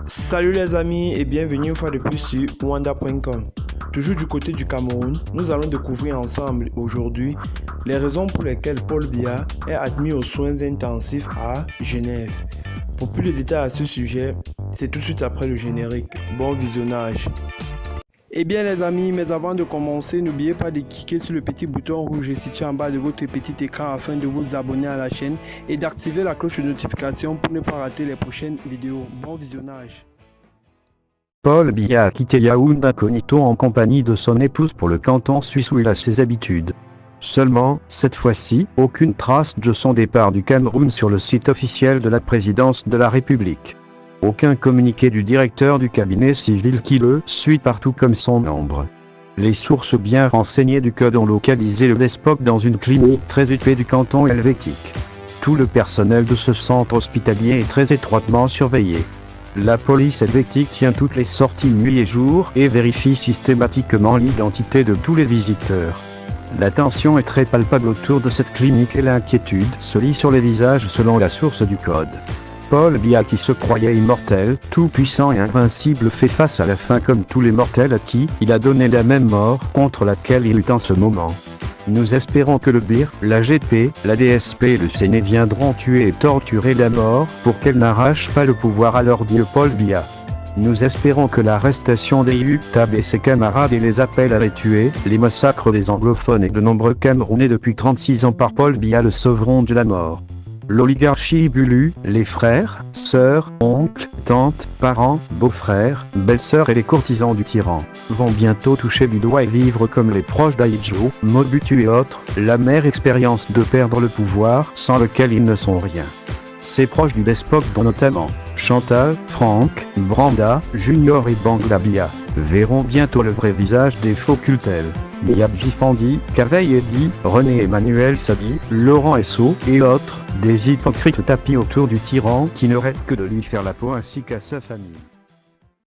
Salut les amis et bienvenue une fois de plus sur Wanda.com. Toujours du côté du Cameroun, nous allons découvrir ensemble aujourd'hui les raisons pour lesquelles Paul Biya est admis aux soins intensifs à Genève. Pour plus de détails à ce sujet, c'est tout de suite après le générique. Bon visionnage. Eh bien les amis, mais avant de commencer, n'oubliez pas de cliquer sur le petit bouton rouge situé en bas de votre petit écran afin de vous abonner à la chaîne et d'activer la cloche de notification pour ne pas rater les prochaines vidéos. Bon visionnage. Paul Biya a quitté Yaoundé incognito en compagnie de son épouse pour le canton suisse où il a ses habitudes. Seulement, cette fois-ci, aucune trace de son départ du Cameroun sur le site officiel de la présidence de la République. Aucun communiqué du directeur du cabinet civil qui le suit partout comme son nombre. Les sources bien renseignées du code ont localisé le despote dans une clinique très huppée du canton helvétique. Tout le personnel de ce centre hospitalier est très étroitement surveillé. La police helvétique tient toutes les sorties nuit et jour et vérifie systématiquement l'identité de tous les visiteurs. La tension est très palpable autour de cette clinique et l'inquiétude se lit sur les visages selon la source du code. Paul Biya, qui se croyait immortel, tout-puissant et invincible, fait face à la faim comme tous les mortels à qui il a donné la même mort contre laquelle il lutte en ce moment. Nous espérons que le BIR, la GP, la DSP et le Séné viendront tuer et torturer la mort pour qu'elle n'arrache pas le pouvoir à leur dieu Paul Biya. Nous espérons que l'arrestation des UTAB et ses camarades et les appels à les tuer, les massacres des anglophones et de nombreux Camerounais depuis 36 ans par Paul Biya le sauveront de la mort. L'oligarchie Bulu, les frères, sœurs, oncles, tantes, parents, beaux-frères, belles-sœurs et les courtisans du tyran vont bientôt toucher du doigt et vivre comme les proches d'Ahidjo, Mobutu et autres, l'amère expérience de perdre le pouvoir sans lequel ils ne sont rien. Ces proches du despote dont notamment Chantal, Franck, Branda, Junior et Bangla Biya verront bientôt le vrai visage des faux cultels. Biab Jifandi, Kaveil Eddy, René Emmanuel Sadi, Laurent Esso et autres, des hypocrites tapis autour du tyran qui ne rêvent que de lui faire la peau ainsi qu'à sa famille.